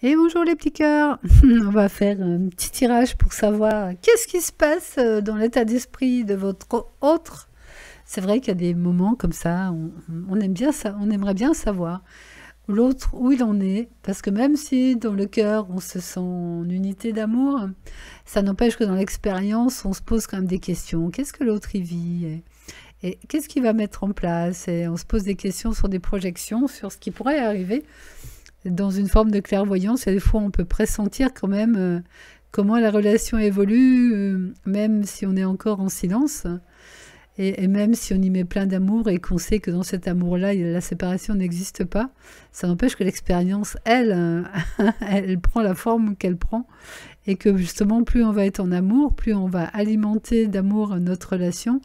Et bonjour les petits cœurs. On va faire un petit tirage pour savoir qu'est-ce qui se passe dans l'état d'esprit de votre autre. C'est vrai qu'il y a des moments comme ça, on aime bien ça, on aimerait bien savoir l'autre où il en est, parce que même si dans le cœur on se sent en unité d'amour, ça n'empêche que dans l'expérience on se pose quand même des questions. Qu'est-ce que l'autre y vit et qu'est-ce qu'il va mettre en place, et on se pose des questions sur des projections, sur ce qui pourrait arriver dans une forme de clairvoyance. Et des fois on peut pressentir quand même comment la relation évolue, même si on est encore en silence, et même si on y met plein d'amour et qu'on sait que dans cet amour-là, la séparation n'existe pas, ça n'empêche que l'expérience, elle, elle prend la forme qu'elle prend, et que justement, plus on va être en amour, plus on va alimenter d'amour notre relation,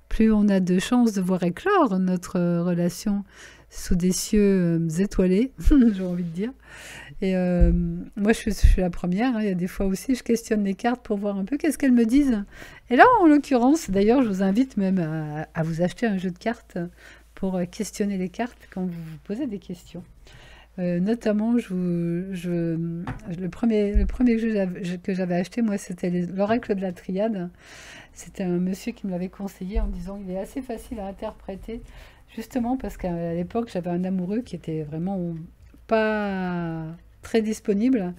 plus on a de chances de voir éclore notre relation sous des cieux étoilés, j'ai envie de dire. Et moi, je suis la première. Hein. Il y a des fois aussi, je questionne les cartes pour voir un peu qu'est-ce qu'elles me disent. Et là, en l'occurrence, d'ailleurs, je vous invite même à vous acheter un jeu de cartes pour questionner les cartes quand vous vous posez des questions. Notamment, le premier jeu que j'avais acheté, moi, c'était l'Oracle de la Triade. C'était un monsieur qui me l'avait conseillé en disant qu'il est assez facile à interpréter, justement parce qu'à l'époque, j'avais un amoureux qui était vraiment pas très disponible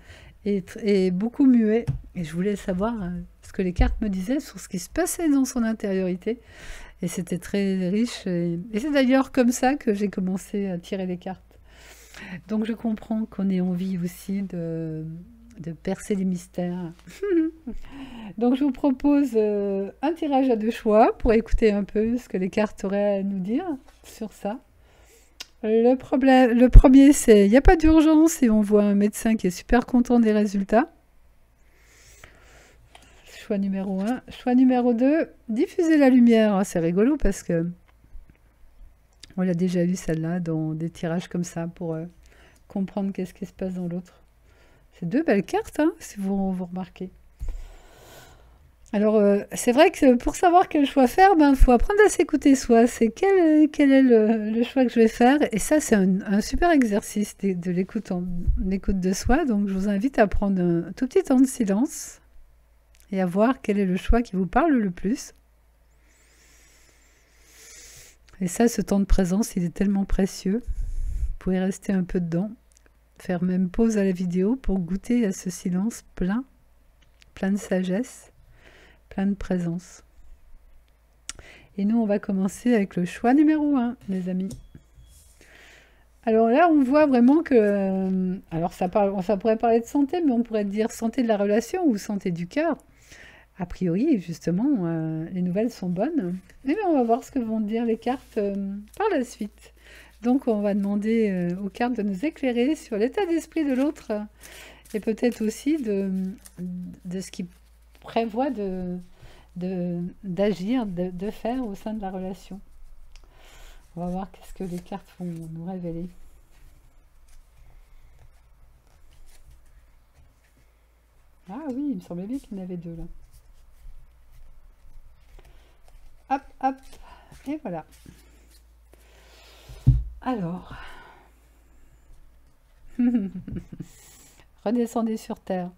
et beaucoup muet. Et je voulais savoir ce que les cartes me disaient sur ce qui se passait dans son intériorité. Et c'était très riche. Et c'est d'ailleurs comme ça que j'ai commencé à tirer les cartes. Donc je comprends qu'on ait envie aussi de percer les mystères. Donc je vous propose un tirage à deux choix pour écouter un peu ce que les cartes auraient à nous dire sur ça. Le premier, c'est il n'y a pas d'urgence et on voit un médecin qui est super content des résultats. Choix numéro 1. Choix numéro 2, diffuser la lumière. Ah, c'est rigolo parce que on l'a déjà vu celle-là dans des tirages comme ça pour comprendre qu'est-ce qui se passe dans l'autre. C'est deux belles cartes, hein, si vous remarquez. Alors, c'est vrai que pour savoir quel choix faire, faut apprendre à s'écouter soi. C'est quel est le choix que je vais faire. Et ça, c'est un super exercice de l'écoute de soi. Donc, je vous invite à prendre un tout petit temps de silence et à voir quel est le choix qui vous parle le plus. Et ça, ce temps de présence, il est tellement précieux. Vous pouvez rester un peu dedans, faire même pause à la vidéo pour goûter à ce silence plein de sagesse, plein de présence. Et nous, on va commencer avec le choix numéro 1, les amis. Alors là, on voit vraiment que... alors ça pourrait parler de santé, mais on pourrait dire santé de la relation ou santé du cœur. A priori, justement, les nouvelles sont bonnes. Mais on va voir ce que vont dire les cartes par la suite. Donc, on va demander aux cartes de nous éclairer sur l'état d'esprit de l'autre et peut-être aussi de ce qui prévoit d'agir, de faire au sein de la relation. On va voir qu'est-ce que les cartes vont nous révéler. Ah oui, il me semblait bien qu'il y en avait deux là. Hop, hop, et voilà. Alors, redescendez sur Terre.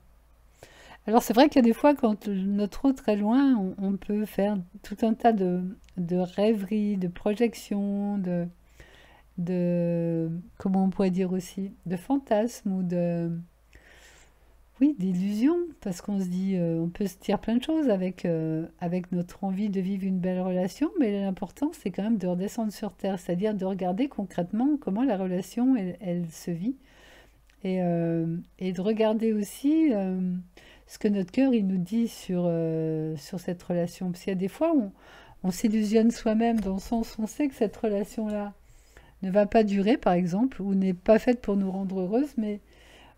Alors c'est vrai qu'il y a des fois, quand notre autre est loin, on peut faire tout un tas de rêveries, de projections, comment on pourrait dire aussi, de fantasmes ou oui, d'illusions, parce qu'on se dit, on peut se dire plein de choses avec notre envie de vivre une belle relation, mais l'important c'est quand même de redescendre sur Terre, c'est-à-dire de regarder concrètement comment la relation elle se vit, et de regarder aussi ce que notre cœur il nous dit sur cette relation. Parce qu'il y a des fois on s'illusionne soi-même dans le sens où on sait que cette relation-là ne va pas durer, par exemple, ou n'est pas faite pour nous rendre heureuses, mais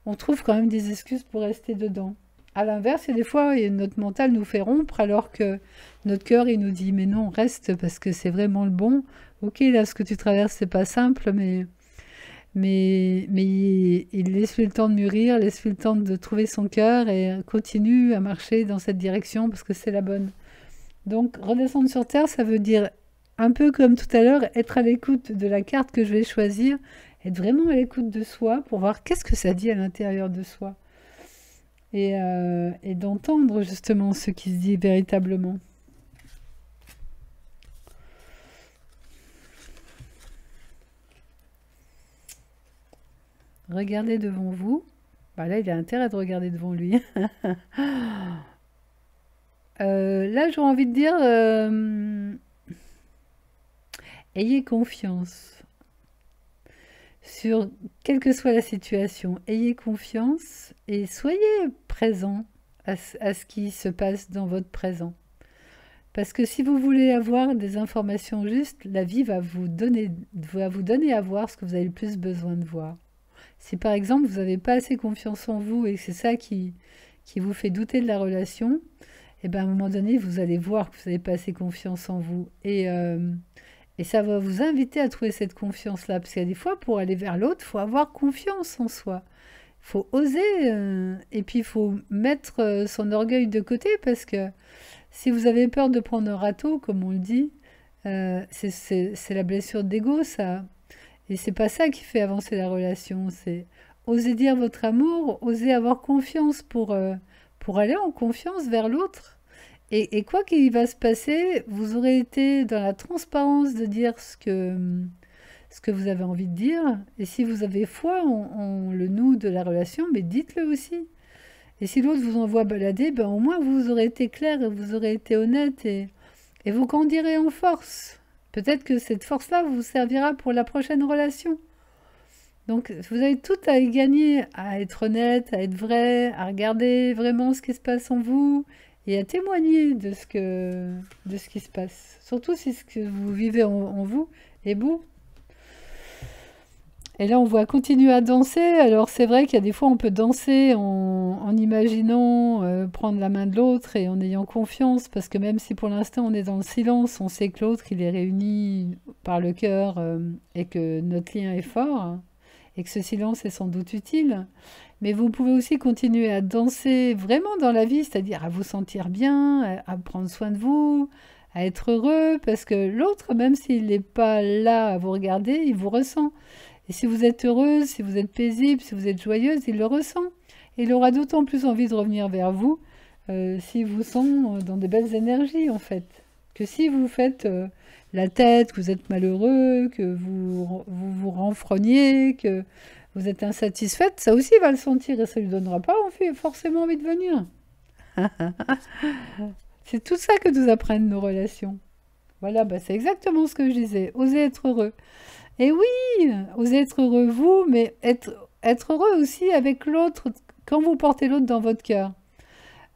on trouve quand même des excuses pour rester dedans. À l'inverse, il y a des fois, notre mental nous fait rompre, alors que notre cœur il nous dit mais non, reste parce que c'est vraiment le bon. Ok, là ce que tu traverses c'est pas simple, mais il laisse le temps de mûrir, laisse le temps de trouver son cœur et continue à marcher dans cette direction parce que c'est la bonne. Donc redescendre sur Terre, ça veut dire un peu comme tout à l'heure, être à l'écoute de la carte que je vais choisir être vraiment à l'écoute de soi pour voir qu'est-ce que ça dit à l'intérieur de soi. Et d'entendre justement ce qui se dit véritablement. Regardez devant vous. Bah là, il a intérêt de regarder devant lui. Là, j'aurais envie de dire, ayez confiance sur quelle que soit la situation. Ayez confiance et soyez présent à ce qui se passe dans votre présent. Parce que si vous voulez avoir des informations justes, la vie va vous donner à voir ce que vous avez le plus besoin de voir. Si par exemple vous n'avez pas assez confiance en vous et que c'est ça qui vous fait douter de la relation, et bien à un moment donné, vous allez voir que vous n'avez pas assez confiance en vous. Et ça va vous inviter à trouver cette confiance-là. Parce qu'il y a des fois, pour aller vers l'autre, il faut avoir confiance en soi. Il faut oser. Et puis, il faut mettre son orgueil de côté. Parce que si vous avez peur de prendre un râteau, comme on le dit, c'est la blessure d'ego, ça. Et c'est pas ça qui fait avancer la relation. C'est oser dire votre amour, oser avoir confiance pour aller en confiance vers l'autre. Et quoi qu'il va se passer, vous aurez été dans la transparence de dire ce que vous avez envie de dire. Et si vous avez foi en le nous de la relation, mais dites-le aussi. Et si l'autre vous envoie balader, ben au moins vous aurez été clair, et vous aurez été honnête et vous grandirez en force. Peut-être que cette force-là vous servira pour la prochaine relation. Donc vous avez tout à y gagner, à être honnête, à être vrai, à regarder vraiment ce qui se passe en vous et à témoigner de ce qui se passe. Surtout si ce que vous vivez en vous est beau. Et là, on voit continuer à danser. Alors c'est vrai qu'il y a des fois, on peut danser en imaginant prendre la main de l'autre et en ayant confiance, parce que même si pour l'instant on est dans le silence, on sait que l'autre, il est réuni par le cœur et que notre lien est fort et que ce silence est sans doute utile. Mais vous pouvez aussi continuer à danser vraiment dans la vie, c'est-à-dire à vous sentir bien, à prendre soin de vous, à être heureux, parce que l'autre, même s'il n'est pas là à vous regarder, il vous ressent. Et si vous êtes heureuse, si vous êtes paisible, si vous êtes joyeuse, il le ressent. Et il aura d'autant plus envie de revenir vers vous s'il vous sent dans des belles énergies, en fait. Que si vous faites la tête, que vous êtes malheureux, que vous renfrognez, que vous êtes insatisfaite, ça aussi va le sentir et ça lui donnera pas forcément envie de venir. C'est tout ça que nous apprennent nos relations. Voilà, bah c'est exactement ce que je disais. Osez être heureux. Et oui, osez être heureux vous, mais être heureux aussi avec l'autre, quand vous portez l'autre dans votre cœur.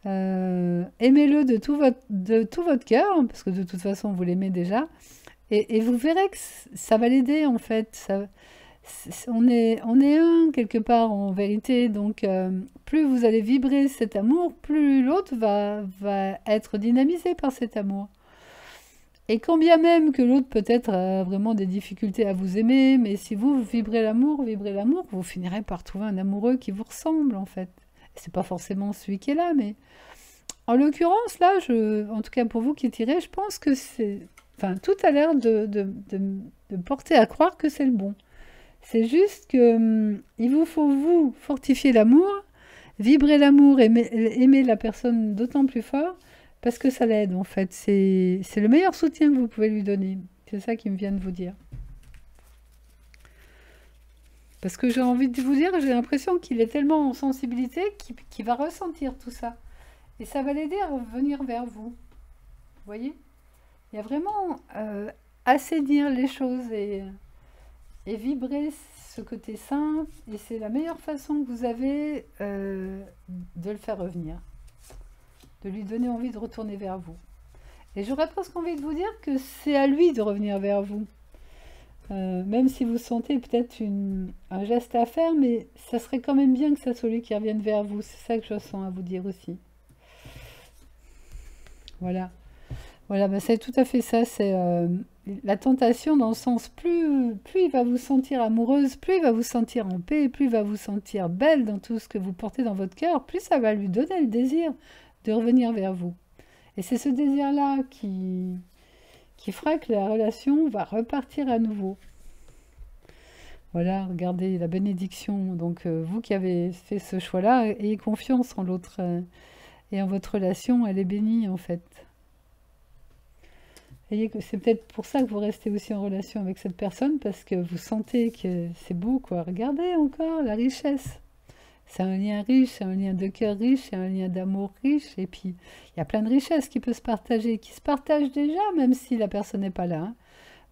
Aimez-le de tout votre cœur, parce que de toute façon vous l'aimez déjà, et vous verrez que ça va l'aider en fait. On est un quelque part en vérité, donc plus vous allez vibrer cet amour, plus l'autre va être dynamisé par cet amour. Et quand bien même que l'autre peut-être a vraiment des difficultés à vous aimer, mais si vous vibrez l'amour, vous finirez par trouver un amoureux qui vous ressemble en fait. C'est pas forcément celui qui est là, mais en l'occurrence là, en tout cas pour vous qui tirez, je pense que tout a l'air de porter à croire que c'est le bon. C'est juste que il vous faut vous fortifier l'amour, vibrer l'amour, aimer la personne d'autant plus fort. Parce que ça l'aide, en fait. C'est le meilleur soutien que vous pouvez lui donner. C'est ça qui me vient de vous dire. Parce que j'ai envie de vous dire, j'ai l'impression qu'il est tellement en sensibilité qu'il va ressentir tout ça. Et ça va l'aider à revenir vers vous. Vous voyez? Il y a vraiment assainir les choses et vibrer ce côté sain. Et c'est la meilleure façon que vous avez de le faire revenir. De lui donner envie de retourner vers vous. Et j'aurais presque envie de vous dire que c'est à lui de revenir vers vous. Même si vous sentez peut-être un geste à faire, mais ça serait quand même bien que ça soit lui qui revienne vers vous. C'est ça que je sens à vous dire aussi. Voilà. Voilà, bah c'est tout à fait ça. C'est la tentation dans le sens, plus il va vous sentir amoureuse, plus il va vous sentir en paix, plus il va vous sentir belle dans tout ce que vous portez dans votre cœur, plus ça va lui donner le désir de revenir vers vous. Et c'est ce désir-là qui fera que la relation va repartir à nouveau. Voilà, regardez la bénédiction. Donc, vous qui avez fait ce choix-là, ayez confiance en l'autre et en votre relation, elle est bénie en fait. Voyez que c'est peut-être pour ça que vous restez aussi en relation avec cette personne, parce que vous sentez que c'est beau, quoi. Regardez encore la richesse. C'est un lien riche, c'est un lien de cœur riche, c'est un lien d'amour riche. Et puis, il y a plein de richesses qui peuvent se partager, qui se partagent déjà, même si la personne n'est pas là, hein.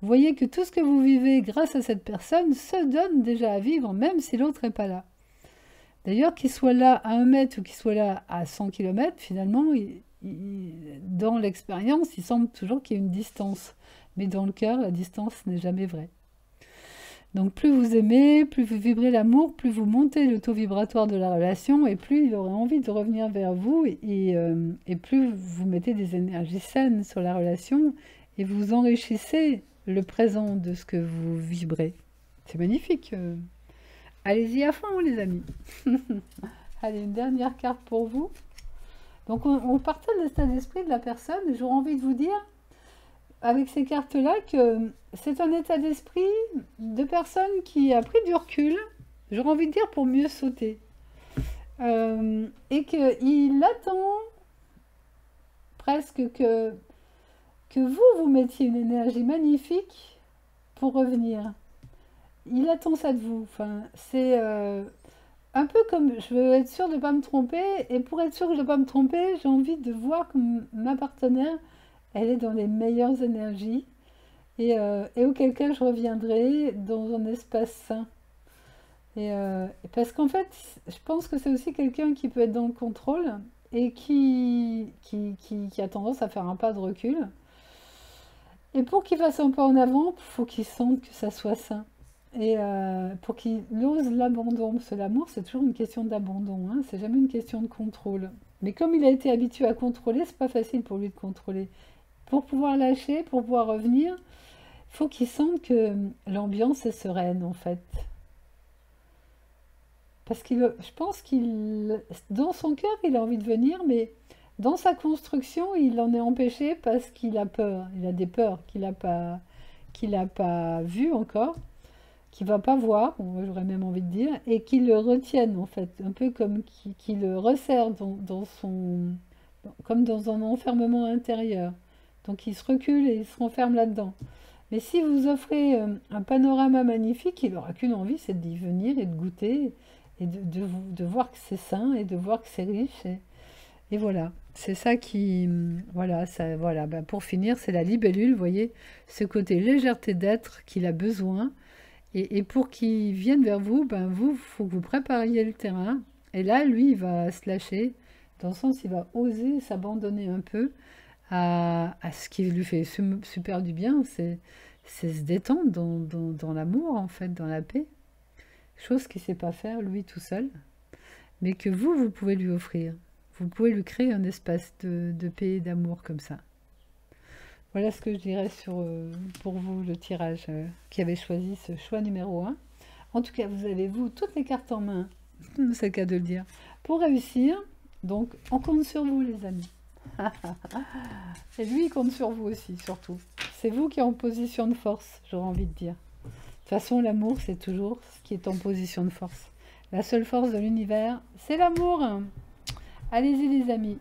Vous voyez que tout ce que vous vivez grâce à cette personne se donne déjà à vivre, même si l'autre n'est pas là. D'ailleurs, qu'il soit là à 1 mètre ou qu'il soit là à 100 km, finalement, dans l'expérience, il semble toujours qu'il y ait une distance. Mais dans le cœur, la distance n'est jamais vraie. Donc plus vous aimez, plus vous vibrez l'amour, plus vous montez le taux vibratoire de la relation et plus il aura envie de revenir vers vous et plus vous mettez des énergies saines sur la relation et vous enrichissez le présent de ce que vous vibrez. C'est magnifique. Allez-y à fond les amis. Allez, une dernière carte pour vous. Donc on partait de l'état d'esprit de la personne et j'aurais envie de vous dire avec ces cartes-là que c'est un état d'esprit de personne qui a pris du recul, j'aurais envie de dire pour mieux sauter. Et qu'il attend presque que vous mettiez une énergie magnifique pour revenir. Il attend ça de vous. Enfin, c'est un peu comme je veux être sûre de ne pas me tromper, et pour être sûre que je ne vais pas me tromper, j'ai envie de voir que ma partenaire, elle est dans les meilleures énergies, et auquel cas je reviendrai dans un espace sain. Et parce qu'en fait, je pense que c'est aussi quelqu'un qui peut être dans le contrôle, et qui a tendance à faire un pas de recul. Et pour qu'il fasse un pas en avant, il faut qu'il sente que ça soit sain. Et pour qu'il ose l'abandon, parce que l'amour c'est toujours une question d'abandon, hein, c'est jamais une question de contrôle. Mais comme il a été habitué à contrôler, c'est pas facile pour lui de contrôler. Pour pouvoir lâcher, pour pouvoir revenir, il faut qu'il sente que l'ambiance est sereine en fait. Parce que je pense qu'il, dans son cœur, il a envie de venir, mais dans sa construction, il en est empêché parce qu'il a peur. Il a des peurs qu'il a pas vues encore, qu'il va pas voir, j'aurais même envie de dire, et qui le retiennent en fait, un peu comme qui le resserre comme dans un enfermement intérieur. Donc il se recule et il se renferme là-dedans. Mais si vous offrez un panorama magnifique, il n'aura qu'une envie, c'est d'y venir et de goûter, et de voir que c'est sain, et de voir que c'est riche. Et voilà, c'est ça qui... Voilà, ça, voilà. Ben, pour finir, c'est la libellule, vous voyez, ce côté légèreté d'être qu'il a besoin. Et pour qu'il vienne vers vous, ben vous, faut que vous prépariez le terrain. Et là, lui, il va se lâcher, dans le sens, il va oser s'abandonner un peu à ce qui lui fait super du bien, c'est se détendre dans l'amour, en fait, dans la paix. Chose qu'il ne sait pas faire, lui, tout seul, mais que vous pouvez lui offrir. Vous pouvez lui créer un espace de paix et d'amour comme ça. Voilà ce que je dirais pour vous, le tirage qui avait choisi ce choix numéro 1. En tout cas, vous avez, vous, toutes les cartes en main, c'est le cas de le dire, pour réussir. Donc, on compte sur vous, les amis. Et lui, il compte sur vous aussi, surtout. C'est vous qui êtes en position de force, j'aurais envie de dire. De toute façon, l'amour, c'est toujours ce qui est en position de force. La seule force de l'univers, c'est l'amour. Allez-y, les amis.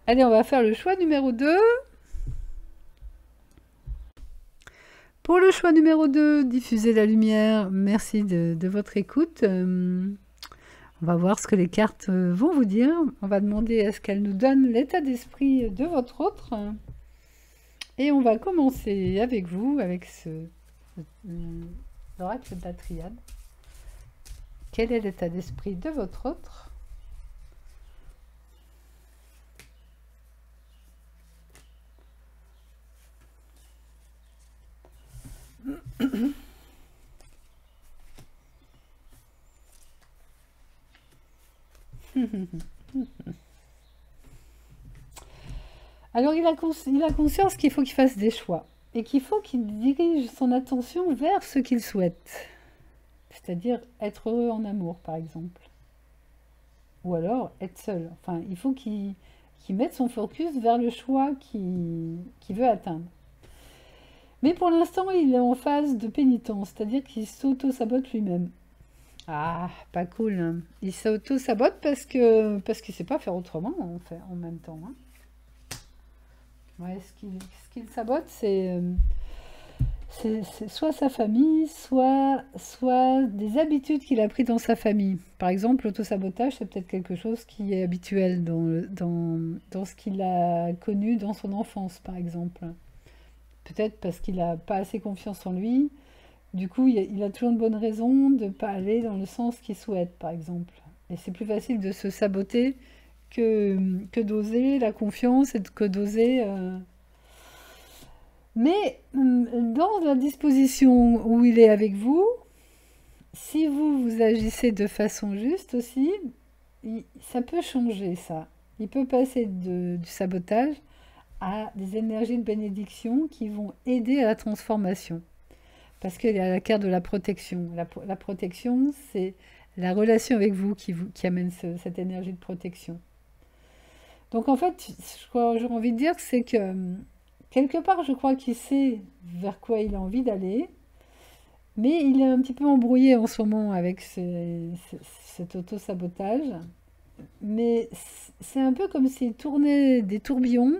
Allez, on va faire le choix numéro 2. Pour le choix numéro 2, diffuser la lumière, merci de votre écoute. On va voir ce que les cartes vont vous dire. On va demander à ce qu'elles nous donnent l'état d'esprit de votre autre. Et on va commencer avec vous, avec l'oracle de la triade. Quel est l'état d'esprit de votre autre ? Alors il a conscience qu'il faut qu'il fasse des choix et qu'il faut qu'il dirige son attention vers ce qu'il souhaite. C'est-à-dire être heureux en amour, par exemple. Ou alors être seul. Enfin, il faut qu'il mette son focus vers le choix qu'il veut atteindre. Mais pour l'instant, il est en phase de pénitence, c'est-à-dire qu'il s'auto-sabote lui-même. Ah, pas cool, hein. Il s'auto-sabote parce qu'il sait pas faire autrement, en fait, en même temps, hein. Ouais, ce qu'il sabote, c'est soit sa famille, soit des habitudes qu'il a pris dans sa famille. Par exemple, l'autosabotage, c'est peut-être quelque chose qui est habituel dans ce qu'il a connu dans son enfance, par exemple. Peut-être parce qu'il n'a pas assez confiance en lui. Du coup, il a toujours une bonne raison de ne pas aller dans le sens qu'il souhaite, par exemple. Et c'est plus facile de se saboter que d'oser la confiance et que d'oser... Mais dans la disposition où il est avec vous, si vous agissez de façon juste aussi, ça peut changer ça. Il peut passer du sabotage à des énergies de bénédiction qui vont aider à la transformation. Parce qu'il y a la carte de la protection. La protection, c'est la relation avec vous qui amène cette énergie de protection. Donc en fait, j'ai envie de dire que c'est que quelque part, je crois qu'il sait vers quoi il a envie d'aller, mais il est un petit peu embrouillé en ce moment avec cet auto-sabotage. Mais c'est un peu comme s'il tournait des tourbillons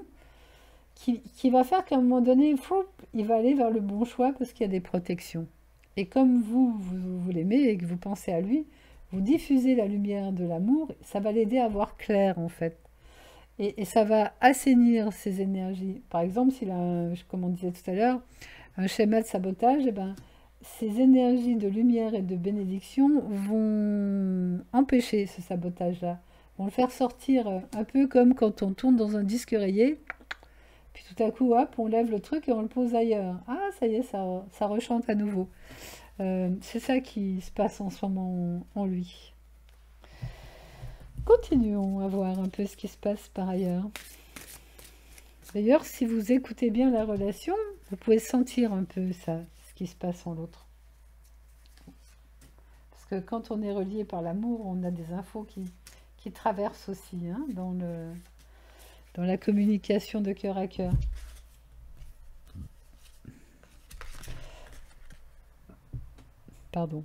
qui va faire qu'à un moment donné, il va aller vers le bon choix parce qu'il y a des protections. Et comme vous l'aimez et que vous pensez à lui, vous diffusez la lumière de l'amour, ça va l'aider à voir clair en fait. Et ça va assainir ses énergies. Par exemple, s'il a, comme on disait tout à l'heure, un schéma de sabotage, eh ben, ces énergies de lumière et de bénédiction vont empêcher ce sabotage-là, vont le faire sortir un peu comme quand on tourne dans un disque rayé, puis tout à coup, hop, on lève le truc et on le pose ailleurs. Ah, ça y est, ça rechante à nouveau. C'est ça qui se passe en ce moment en lui. Continuons à voir un peu ce qui se passe par ailleurs. D'ailleurs, si vous écoutez bien la relation, vous pouvez sentir un peu ça, ce qui se passe en l'autre. Parce que quand on est relié par l'amour, on a des infos qui traversent aussi hein, dans la communication de cœur à cœur. Pardon.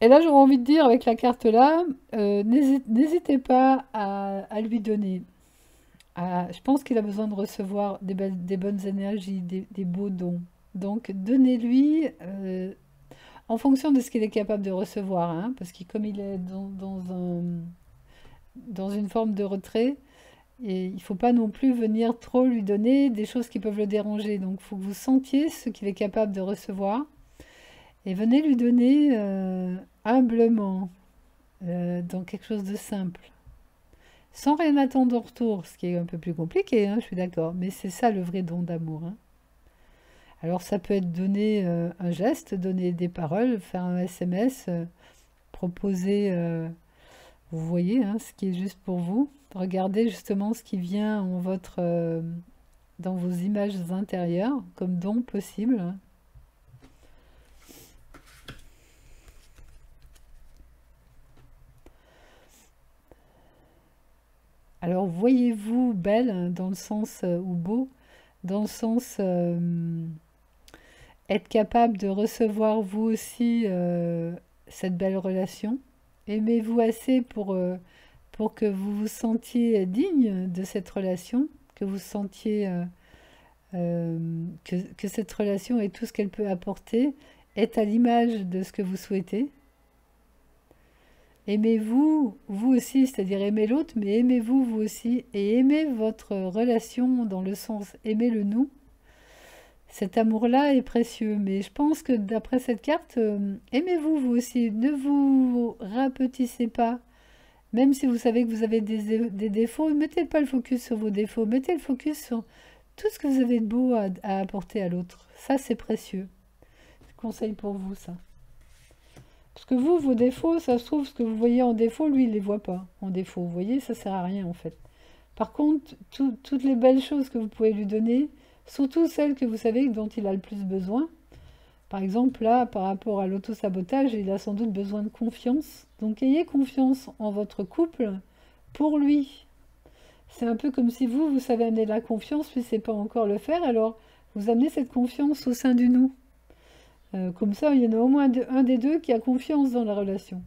Et là, j'aurais envie de dire, avec la carte là, n'hésitez pas à lui donner. Je pense qu'il a besoin de recevoir des bonnes énergies, des beaux dons. Donc, donnez-lui en fonction de ce qu'il est capable de recevoir. Hein, parce que comme il est dans une forme de retrait, et il ne faut pas non plus venir trop lui donner des choses qui peuvent le déranger. Donc, il faut que vous sentiez ce qu'il est capable de recevoir. Et venez lui donner humblement, dans quelque chose de simple. Sans rien attendre en retour, ce qui est un peu plus compliqué, hein, je suis d'accord. Mais c'est ça le vrai don d'amour. Hein. Alors ça peut être donner un geste, donner des paroles, faire un SMS, proposer, vous voyez, hein, ce qui est juste pour vous. Regardez justement ce qui vient dans vos images intérieures comme don possible. Hein. Alors voyez-vous belle dans le sens, ou beau, dans le sens être capable de recevoir vous aussi cette belle relation. Aimez-vous assez pour que vous vous sentiez digne de cette relation, que vous sentiez que cette relation et tout ce qu'elle peut apporter est à l'image de ce que vous souhaitez. Aimez-vous, vous aussi, c'est-à-dire aimez l'autre, mais aimez-vous, vous aussi, et aimez votre relation dans le sens aimez le nous. Cet amour-là est précieux, mais je pense que d'après cette carte, aimez-vous, vous aussi. Ne vous rapetissez pas, même si vous savez que vous avez des défauts, mettez pas le focus sur vos défauts, mettez le focus sur tout ce que vous avez de beau à apporter à l'autre. Ça, c'est précieux. Je conseille pour vous, ça. Parce que vous, vos défauts, ça se trouve, ce que vous voyez en défaut, lui, il ne les voit pas en défaut. Vous voyez, ça sert à rien, en fait. Par contre, toutes les belles choses que vous pouvez lui donner, surtout celles que vous savez dont il a le plus besoin. Par exemple, là, par rapport à l'auto-sabotage, il a sans doute besoin de confiance. Donc, ayez confiance en votre couple pour lui. C'est un peu comme si vous savez amener de la confiance, puis ne savez pas encore le faire. Alors, Vous amenez cette confiance au sein du nous. Comme ça, il y en a au moins un des deux qui a confiance dans la relation.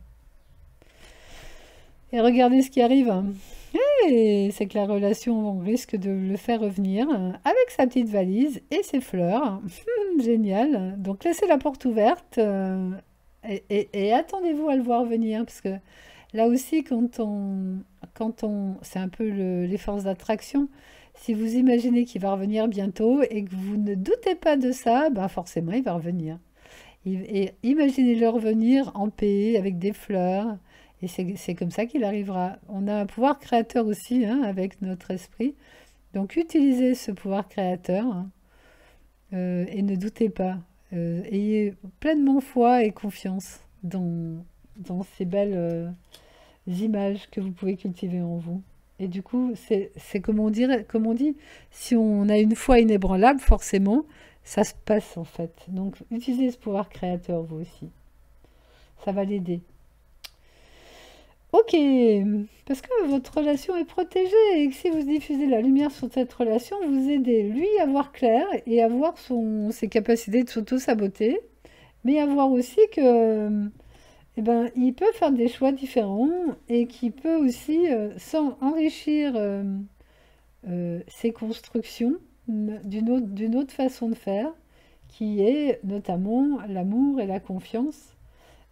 Et regardez ce qui arrive, hein. Et c'est que la relation, on risque de le faire revenir avec sa petite valise et ses fleurs. Génial. Donc laissez la porte ouverte et attendez-vous à le voir venir. Parce que là aussi, c'est un peu les forces d'attraction. Si vous imaginez qu'il va revenir bientôt et que vous ne doutez pas de ça, ben forcément, il va revenir. Et imaginez-le revenir en paix, avec des fleurs. Et c'est comme ça qu'il arrivera. On a un pouvoir créateur aussi, hein, avec notre esprit. Donc utilisez ce pouvoir créateur, hein, et ne doutez pas. Ayez pleinement foi et confiance dans ces belles images que vous pouvez cultiver en vous. Et du coup, c'est comme on dit, si on a une foi inébranlable, forcément, ça se passe en fait. Donc utilisez ce pouvoir créateur vous aussi. Ça va l'aider. Ok, parce que votre relation est protégée et que si vous diffusez la lumière sur cette relation, vous aidez lui à voir clair et à voir ses capacités de s'auto-saboter, mais à voir aussi que, eh ben, il peut faire des choix différents et qu'il peut aussi enrichir ses constructions d'une autre façon de faire, qui est notamment l'amour et la confiance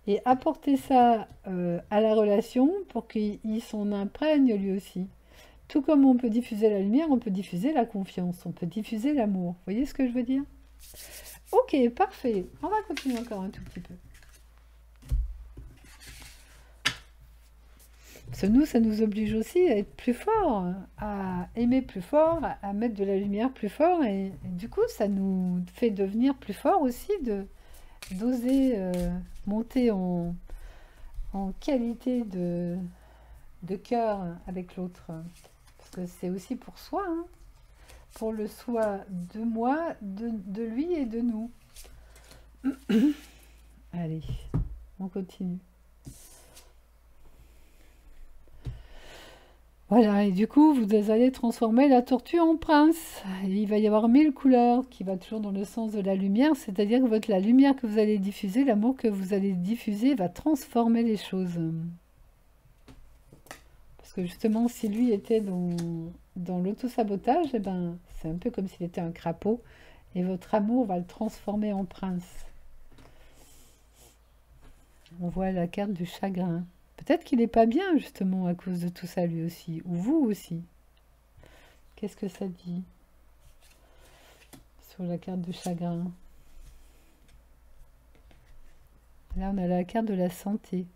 et apporter ça à la relation pour qu'il s'en imprègne lui aussi. Tout comme on peut diffuser la lumière, on peut diffuser la confiance, on peut diffuser l'amour. Vous voyez ce que je veux dire? Ok, parfait. On va continuer encore un tout petit peu. Parce que nous, ça nous oblige aussi à être plus fort, à aimer plus fort, à mettre de la lumière plus fort. Et du coup, ça nous fait devenir plus fort aussi d'oser monter en qualité de cœur avec l'autre. Parce que c'est aussi pour soi, hein, pour le soi de moi, de lui et de nous. Allez, on continue. Voilà, et du coup, vous allez transformer la tortue en prince. Et il va y avoir 1000 couleurs qui va toujours dans le sens de la lumière, c'est-à-dire que la lumière que vous allez diffuser, l'amour que vous allez diffuser va transformer les choses. Parce que justement, si lui était dans l'auto-sabotage, eh ben, c'est un peu comme s'il était un crapaud, et votre amour va le transformer en prince. On voit la carte du chagrin. Peut-être qu'il n'est pas bien, justement, à cause de tout ça, lui aussi. Ou vous aussi. Qu'est-ce que ça dit sur la carte du chagrin? Là, on a la carte de la santé.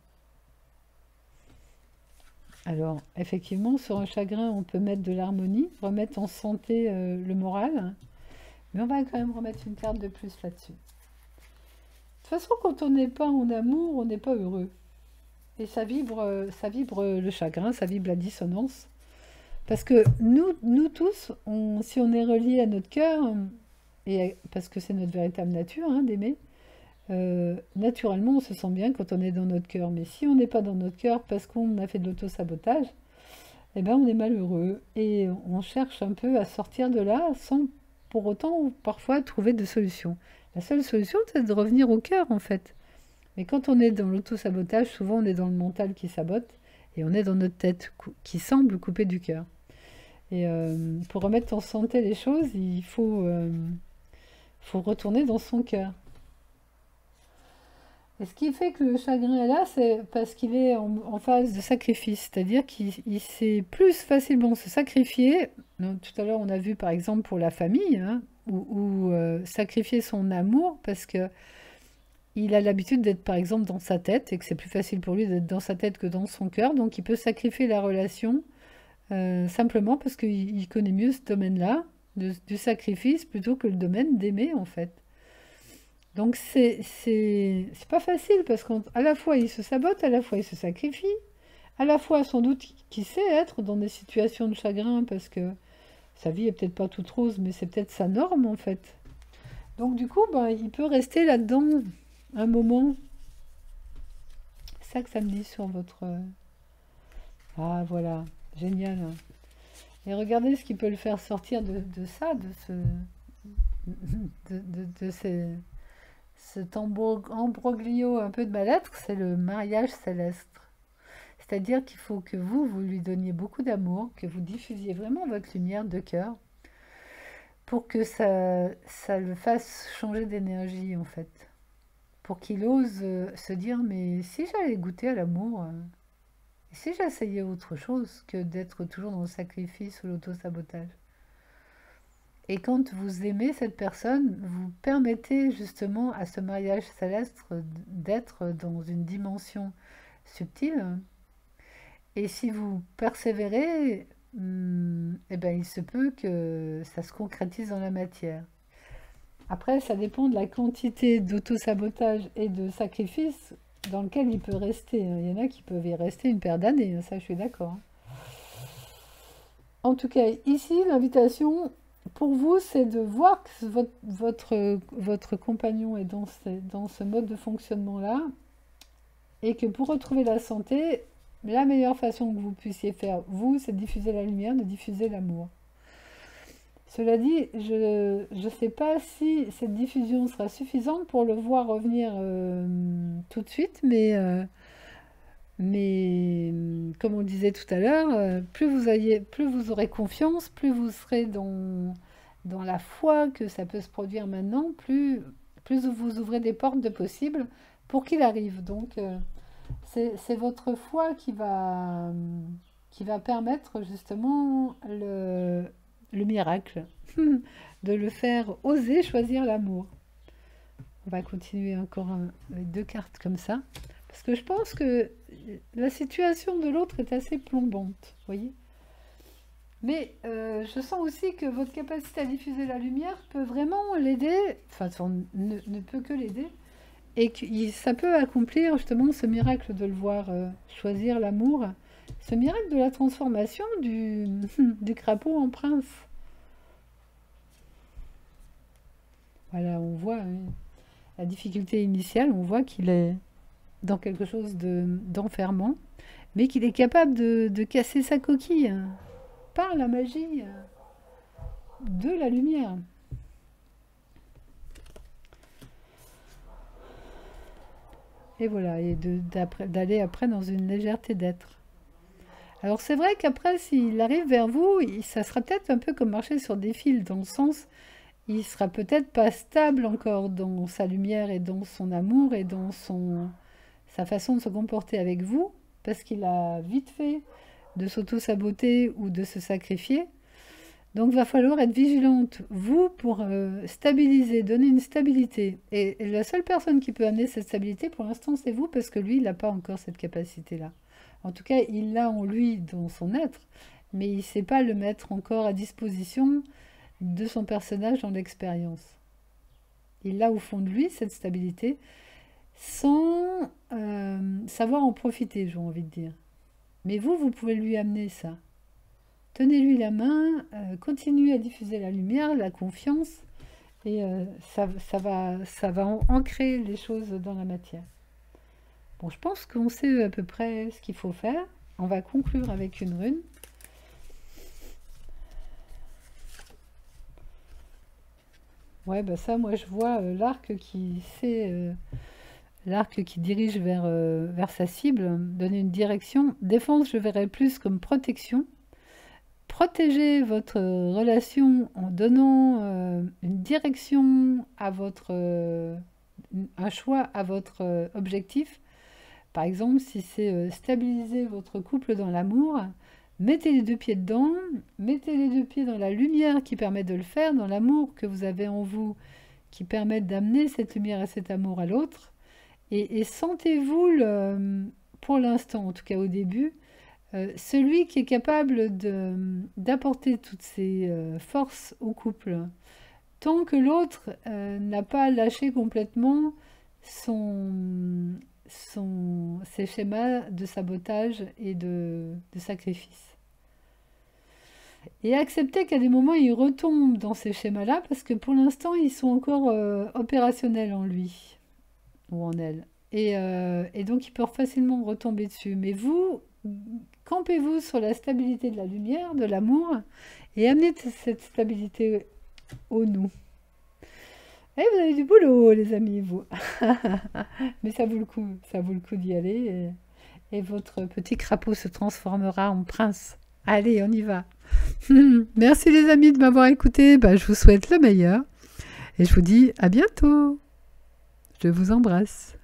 Alors, effectivement, sur un chagrin, on peut mettre de l'harmonie, remettre en santé le moral. Mais on va quand même remettre une carte de plus là-dessus. De toute façon, quand on n'est pas en amour, on n'est pas heureux. Et ça vibre le chagrin, ça vibre la dissonance. Parce que nous tous, si on est relié à notre cœur, parce que c'est notre véritable nature, hein, d'aimer, naturellement on se sent bien quand on est dans notre cœur. Mais si on n'est pas dans notre cœur parce qu'on a fait de l'auto-sabotage, eh ben on est malheureux. Et on cherche un peu à sortir de là sans pour autant parfois trouver de solution. La seule solution, c'est de revenir au cœur en fait. Mais quand on est dans l'auto-sabotage, souvent on est dans le mental qui sabote et on est dans notre tête qui semble coupée du cœur. Et pour remettre en santé les choses, il faut retourner dans son cœur. Et ce qui fait que le chagrin est là, c'est parce qu'il est en phase de sacrifice, c'est-à-dire qu'il sait plus facilement se sacrifier. Donc, tout à l'heure, on a vu par exemple pour la famille, hein, ou sacrifier son amour parce que il a l'habitude d'être par exemple dans sa tête et que c'est plus facile pour lui d'être dans sa tête que dans son cœur, donc il peut sacrifier la relation simplement parce qu'il connaît mieux ce domaine-là du sacrifice plutôt que le domaine d'aimer en fait. Donc c'est pas facile parce qu'à la fois il se sabote, à la fois il se sacrifie, à la fois sans doute qu'il sait être dans des situations de chagrin parce que sa vie est peut-être pas toute rose, mais c'est peut-être sa norme en fait. Donc du coup, ben, il peut rester là-dedans un moment. C'est ça que ça me dit sur votre... Ah voilà, génial. Et regardez ce qui peut le faire sortir de ça, cet embroglio un peu de mal-être, c'est le mariage céleste. C'est-à-dire qu'il faut que vous lui donniez beaucoup d'amour, que vous diffusiez vraiment votre lumière de cœur pour que ça le fasse changer d'énergie en fait. Pour qu'il ose se dire, mais si j'allais goûter à l'amour, et si j'essayais autre chose que d'être toujours dans le sacrifice ou l'auto-sabotage. Et quand vous aimez cette personne, vous permettez justement à ce mariage céleste d'être dans une dimension subtile. Et si vous persévérez, eh ben, il se peut que ça se concrétise dans la matière. Après, ça dépend de la quantité d'auto-sabotage et de sacrifice dans lequel il peut rester. Il y en a qui peuvent y rester une paire d'années, ça je suis d'accord. En tout cas, ici, l'invitation pour vous, c'est de voir que votre compagnon est dans ce mode de fonctionnement-là et que pour retrouver la santé, la meilleure façon que vous puissiez faire, vous, c'est de diffuser la lumière, de diffuser l'amour. Cela dit, je ne sais pas si cette diffusion sera suffisante pour le voir revenir tout de suite, mais comme on disait tout à l'heure, plus vous aurez confiance, plus vous serez dans la foi que ça peut se produire maintenant, plus vous ouvrez des portes de possible pour qu'il arrive. Donc c'est votre foi qui va permettre justement le miracle, de le faire oser choisir l'amour. On va continuer encore avec 2 cartes comme ça, parce que je pense que la situation de l'autre est assez plombante, voyez. Mais je sens aussi que votre capacité à diffuser la lumière peut vraiment l'aider, enfin ne peut que l'aider, et que ça peut accomplir justement ce miracle de le voir choisir l'amour, ce miracle de la transformation du crapaud en prince. Voilà, on voit la difficulté initiale, on voit qu'il est dans quelque chose d'enfermant, mais qu'il est capable de casser sa coquille par la magie de la lumière. Et voilà, et d'aller après dans une légèreté d'être. Alors c'est vrai qu'après, s'il arrive vers vous, ça sera peut-être un peu comme marcher sur des fils, dans le sens, il sera peut-être pas stable encore dans sa lumière et dans son amour et dans sa façon de se comporter avec vous, parce qu'il a vite fait de s'auto-saboter ou de se sacrifier. Donc il va falloir être vigilante, vous, pour stabiliser, donner une stabilité. Et la seule personne qui peut amener cette stabilité, pour l'instant, c'est vous, parce que lui, il n'a pas encore cette capacité-là. En tout cas, il l'a en lui, dans son être, mais il ne sait pas le mettre encore à disposition de son personnage dans l'expérience. Il a au fond de lui cette stabilité, sans savoir en profiter, j'ai envie de dire. Mais vous pouvez lui amener ça. Tenez-lui la main, continuez à diffuser la lumière, la confiance, et ça va ancrer les choses dans la matière. Bon, je pense qu'on sait à peu près ce qu'il faut faire. On va conclure avec une rune. Ouais, bah ça, moi je vois l'arc qui dirige vers sa cible, donner une direction. Défense, je verrais plus comme protection. Protégez votre relation en donnant une direction à un choix à votre objectif. Par exemple, si c'est stabiliser votre couple dans l'amour, mettez les 2 pieds dedans, mettez les 2 pieds dans la lumière qui permet de le faire, dans l'amour que vous avez en vous, qui permet d'amener cette lumière et cet amour à l'autre. Et sentez-vous, pour l'instant, en tout cas au début, celui qui est capable d'apporter toutes ces forces au couple, tant que l'autre n'a pas lâché complètement ses schémas de sabotage et de sacrifice. Et accepter qu'à des moments, il retombe dans ces schémas-là, parce que pour l'instant, ils sont encore opérationnels en lui ou en elle. Et donc, ils peuvent facilement retomber dessus. Mais vous, campez-vous sur la stabilité de la lumière, de l'amour, et amenez cette stabilité au nous. Eh, vous avez du boulot, les amis, vous. Mais ça vaut le coup d'y aller. Et votre petit crapaud se transformera en prince. Allez, on y va. Merci les amis de m'avoir écouté. Bah, je vous souhaite le meilleur. Et je vous dis à bientôt. Je vous embrasse.